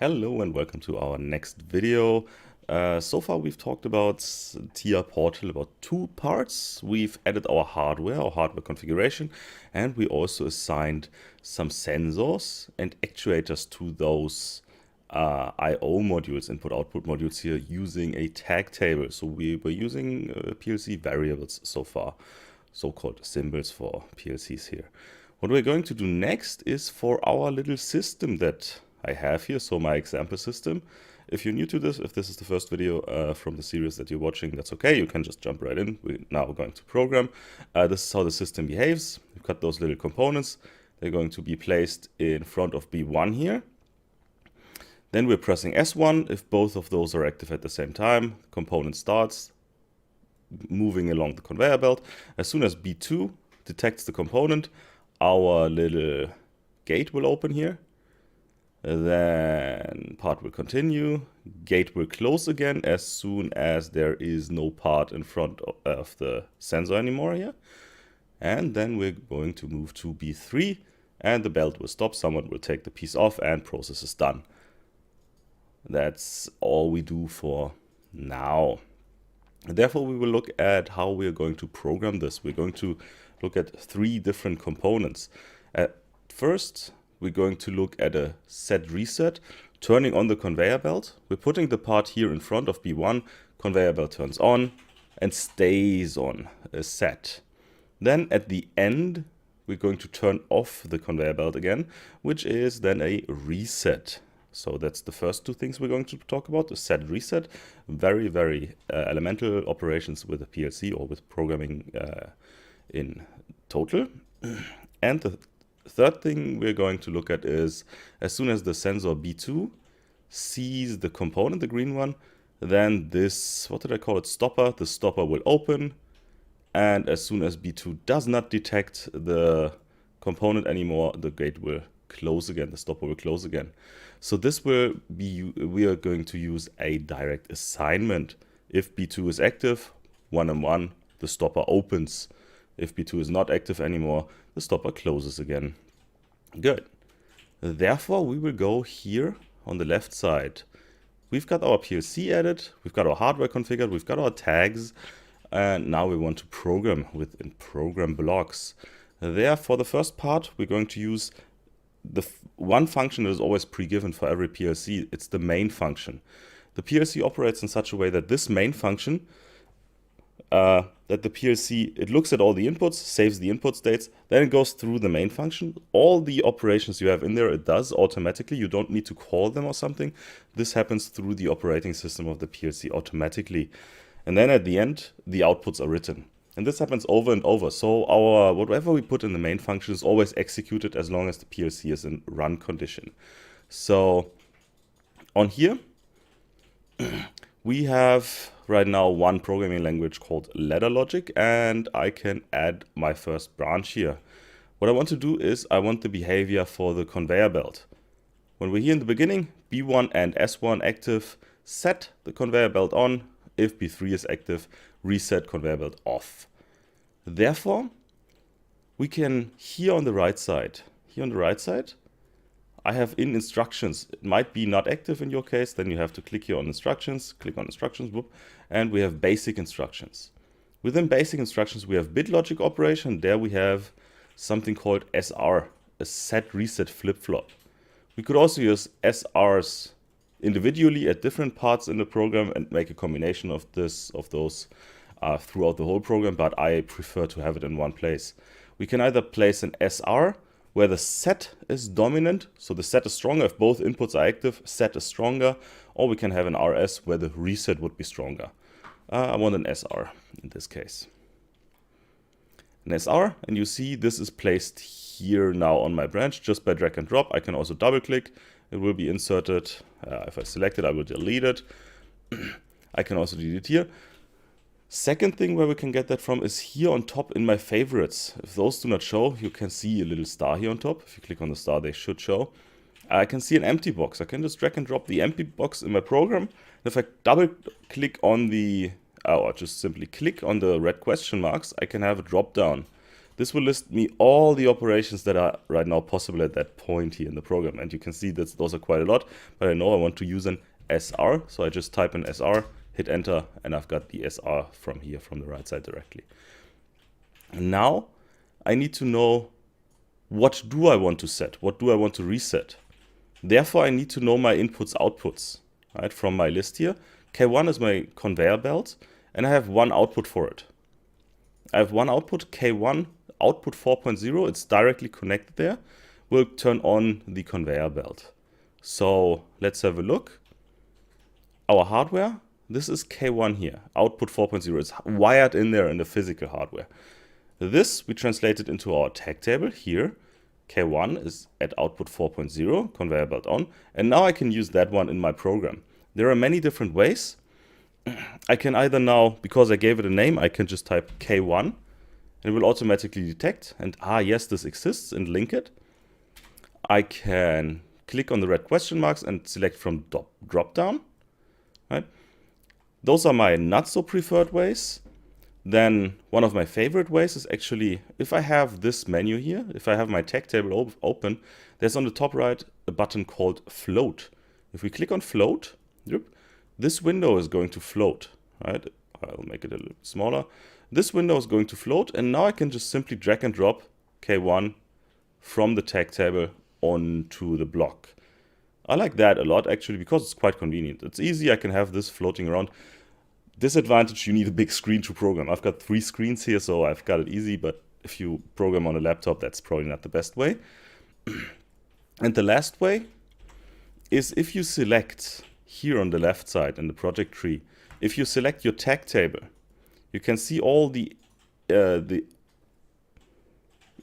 Hello and welcome to our next video. So far we've talked about TIA Portal, about two parts. We've added our hardware configuration, and we also assigned some sensors and actuators to those I/O modules, input-output modules here, using a tag table. So we were using PLC variables so far, so-called symbols for PLCs here. What we're going to do next is for our little system that I have here, so my example system. If you're new to this, if this is the first video from the series that you're watching, that's okay. You can just jump right in. We're now going to program. This is how the system behaves. We've got those little components. They're going to be placed in front of B1 here. Then we're pressing S1. If both of those are active at the same time, the component starts moving along the conveyor belt. As soon as B2 detects the component, our little gate will open here. Then part will continue, gate will close again as soon as there is no part in front of the sensor anymore here. And then we're going to move to B3 and the belt will stop, someone will take the piece off and process is done. That's all we do for now. And therefore we will look at how we're going to program this. We're going to look at three different components. At first, we're going to look at a set reset, turning on the conveyor belt. We're putting the part here in front of B1, conveyor belt turns on and stays on as set. Then at the end, we're going to turn off the conveyor belt again, which is then a reset. So that's the first two things we're going to talk about, the set reset, very elemental operations with a PLC or with programming in total. And the third thing we're going to look at is as soon as the sensor B2 sees the component, the green one, then this, what did I call it, stopper, the stopper will open. And as soon as B2 does not detect the component anymore, the gate will close again, the stopper will close again. So this will be, we are going to use a direct assignment. If B2 is active, 1 and 1, the stopper opens. If B2 is not active anymore, the stopper closes again. Good. Therefore, we will go here on the left side. We've got our PLC added, we've got our hardware configured, we've got our tags, and now we want to program within program blocks. Therefore, the first part, we're going to use the one function that is always pre-given for every PLC. It's the main function. The PLC operates in such a way that this main function, that the PLC, it looks at all the inputs, saves the input states, then it goes through the main function. All the operations you have in there, it does automatically. You don't need to call them or something. This happens through the operating system of the PLC automatically. And then at the end, the outputs are written. And this happens over and over. So our whatever we put in the main function is always executed as long as the PLC is in run condition. So on here, we have right now one programming language called ladder logic, and I can add my first branch here. What I want to do is I want the behavior for the conveyor belt. When we're here in the beginning, B1 and S1 active, set the conveyor belt on. If B3 is active, reset conveyor belt off. Therefore, we can here on the right side, I have in instructions. It might be not active in your case, then you have to click here on instructions, click on instructions, whoop, and we have basic instructions. Within basic instructions, we have bit logic operation. There we have something called SR, a set reset flip-flop. We could also use SRs individually at different parts in the program and make a combination of those throughout the whole program, but I prefer to have it in one place. We can either place an SR where the set is dominant, so the set is stronger. If both inputs are active, set is stronger, or we can have an RS where the reset would be stronger. I want an SR in this case. An SR, and you see this is placed here now on my branch just by drag and drop. I can also double click, it will be inserted. If I select it, I will delete it. I can also delete here. Second thing where we can get that from is here on top in my favorites. If those do not show, you can see a little star here on top. If you click on the star, they should show. I can see an empty box. I can just drag and drop the empty box in my program. If I double click on the, or just simply click on the red question marks, I can have a drop down. this will list me all the operations that are right now possible at that point here in the program. And you can see that those are quite a lot, but I know I want to use an SR. So I just type in SR, hit enter, and I've got the SR from here, from the right side directly. And now I need to know, what do I want to set? What do I want to reset? Therefore, I need to know my inputs, outputs, right, from my list here. K1 is my conveyor belt, and I have one output for it. I have one output, K1, output 4.0, it's directly connected there, will turn on the conveyor belt. So let's have a look. Our hardware, this is K1 here, output 4.0, it's wired in there in the physical hardware. This we translated into our tag table here. K1 is at output 4.0, conveyor belt on, and now I can use that one in my program. There are many different ways. I can either now, because I gave it a name, I can just type K1 and it will automatically detect and yes, this exists, and link it. I can click on the red question marks and select from drop down. Right? Those are my not so preferred ways. Then one of my favorite ways is actually, if I have this menu here, if I have my tag table open, there's on the top right a button called float. If we click on float, this window is going to float, right? I'll make it a little smaller. This window is going to float, and now I can just simply drag and drop K1 from the tag table onto the block. I like that a lot actually, because it's quite convenient. It's easy, I can have this floating around. Disadvantage, you need a big screen to program. I've got 3 screens here, so I've got it easy, but if you program on a laptop, that's probably not the best way. And the last way is if you select here on the left side in the project tree, if you select your tag table, you can see all the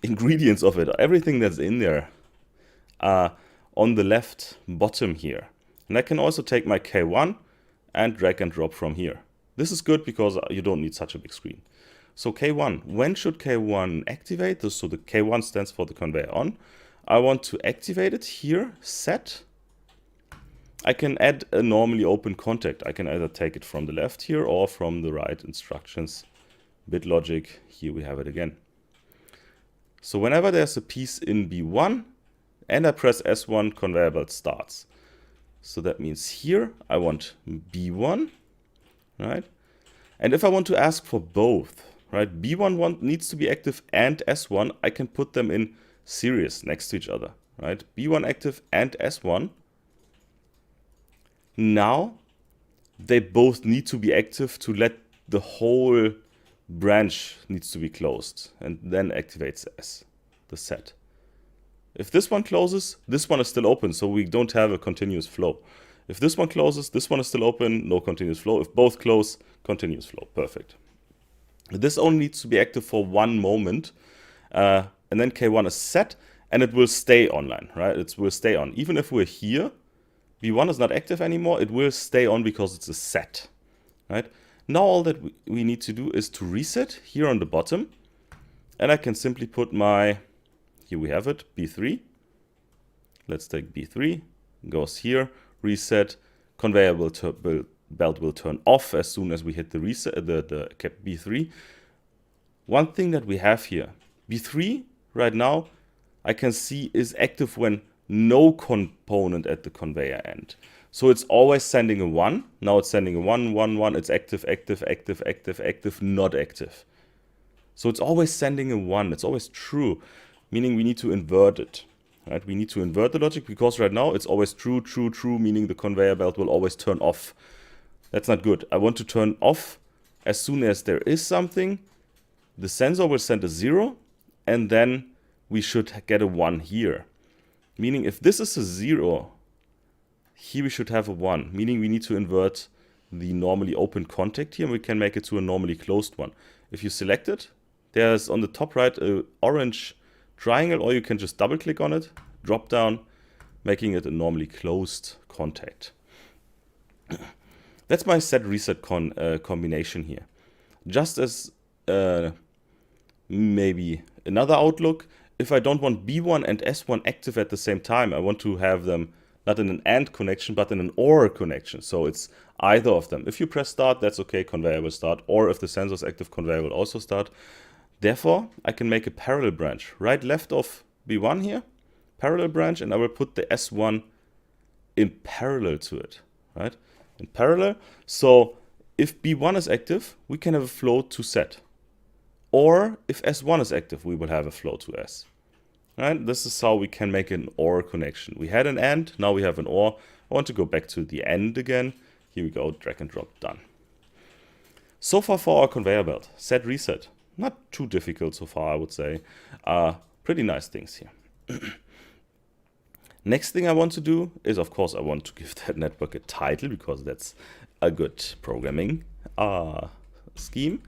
ingredients of it, everything that's in there, on the left bottom here. And I can also take my K1 and drag and drop from here. This is good because you don't need such a big screen. So K1, when should K1 activate? So the K1 stands for the conveyor on. I want to activate it here, set. I can add a normally open contact. I can either take it from the left here or from the right instructions. Bit logic, here we have it again. So whenever there's a piece in B1 and I press S1, conveyor belt starts. So that means here I want B1, right? And if I want to ask for both, right, B1 needs to be active and S1, I can put them in series next to each other, right? B1 active and S1. Now they both need to be active to let the whole branch needs to be closed, and then activates S, the set. If this one closes, this one is still open, so we don't have a continuous flow. If this one closes, this one is still open, no continuous flow. If both close, continuous flow, perfect. This only needs to be active for one moment, and then K1 is set, and it will stay online, right? It will stay on. Even if we're here, B1 is not active anymore, it will stay on because it's a set, right? Now all that we need to do is to reset here on the bottom, and I can simply put my, here we have it, B3. Let's take B3, goes here, reset, conveyor belt will turn off as soon as we hit the reset, the B3. One thing that we have here, B3 right now, I can see is active when no component at the conveyor end. So it's always sending a 1. Now it's sending a 1, 1, 1. It's active, active, active, active, active, not active. So it's always sending a 1. It's always true, meaning we need to invert it. Right? We need to invert the logic because right now it's always true, true, true, meaning the conveyor belt will always turn off. That's not good. I want to turn off as soon as there is something. The sensor will send a 0, and then we should get a 1 here. Meaning if this is a 0, here we should have a 1, meaning we need to invert the normally open contact here, and we can make it to a normally closed one. If you select it, there's on the top right an orange triangle, or you can just double click on it, drop down, making it a normally closed contact. That's my set reset combination here. Just as maybe another outlook, if I don't want B1 and S1 active at the same time, I want to have them not in an AND connection, but in an OR connection. So it's either of them. If you press start, that's okay, conveyor will start. Or if the sensor is active, conveyor will also start. Therefore, I can make a parallel branch. Right left of B1 here, parallel branch, and I will put the S1 in parallel to it, right? In parallel. So if B1 is active, we can have a flow to set. Or if S1 is active, we will have a flow to S. Right? This is how we can make an OR connection. We had an AND, now we have an OR. I want to go back to the AND again. Here we go, drag and drop, done. So far for our conveyor belt. Set, reset. Not too difficult so far, I would say. Pretty nice things here. Next thing I want to do is, of course, I want to give that network a title, because that's a good programming scheme.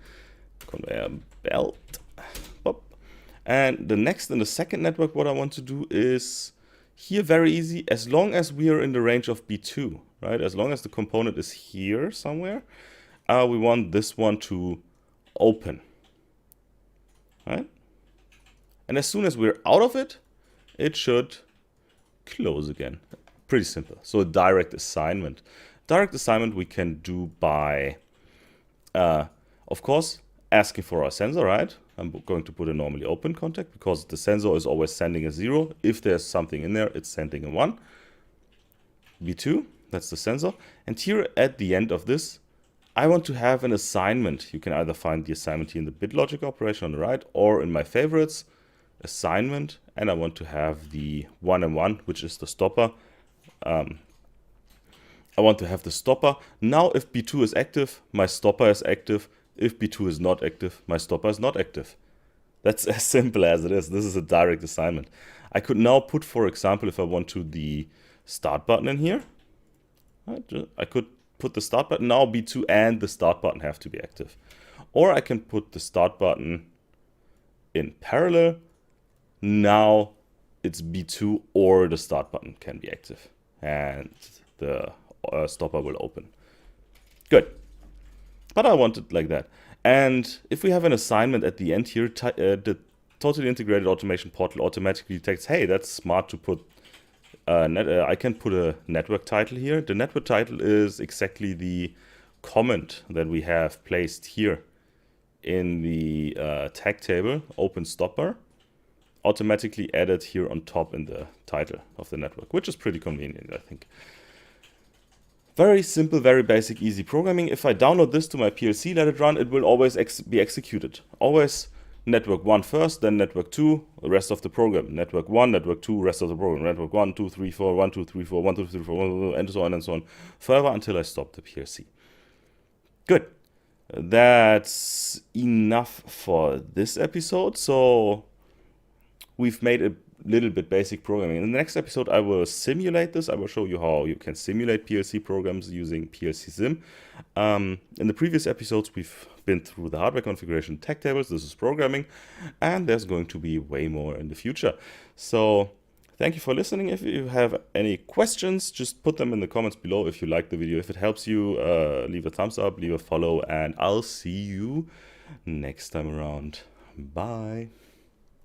Conveyor belt. Pop. And the next and the second network, what I want to do is here, very easy, as long as we are in the range of B2, right? As long as the component is here somewhere, we want this one to open, right? And as soon as we're out of it, it should close again. Pretty simple. So a direct assignment. Direct assignment we can do by, of course, asking for our sensor, right? I'm going to put a normally open contact, because the sensor is always sending a 0. If there's something in there, it's sending a 1. B2, that's the sensor. And here at the end of this, I want to have an assignment. You can either find the assignment here in the bit logic operation on the right, or in my favorites, assignment. And I want to have the 1 and 1, which is the stopper. I want to have the stopper. Now, if B2 is active, my stopper is active. If B2 is not active, my stopper is not active. That's as simple as it is. This is a direct assignment. I could now put, for example, if I want to, the start button in here. I could put the start button. Now B2 and the start button have to be active. Or I can put the start button in parallel. Now it's B2 or the start button can be active. And the stopper will open. Good. But I want it like that. And if we have an assignment at the end here, the totally integrated automation portal automatically detects, hey, that's smart to put, I can put a network title here. The network title is exactly the comment that we have placed here in the tag table, open stopper, automatically added here on top in the title of the network, which is pretty convenient, I think. Very simple, very basic, easy programming. If I download this to my PLC, let it run, it will always be executed. Always network 1 first, then network 2, the rest of the program. Network 1, network 2, rest of the program. Network 1, 2, 3, 4, 1, 2, 3, 4, 1, 2, 3, 4, and so on, forever until I stop the PLC. Good. That's enough for this episode. So we've made a little bit basic programming. In the next episode, I will simulate this. I will show you how you can simulate PLC programs using PLC Sim. In the previous episodes, we've been through the hardware configuration, tag tables. This is programming, and there's going to be way more in the future. So thank you for listening. If you have any questions, just put them in the comments below. If you like the video, if it helps you, leave a thumbs up, leave a follow, and I'll see you next time around. Bye.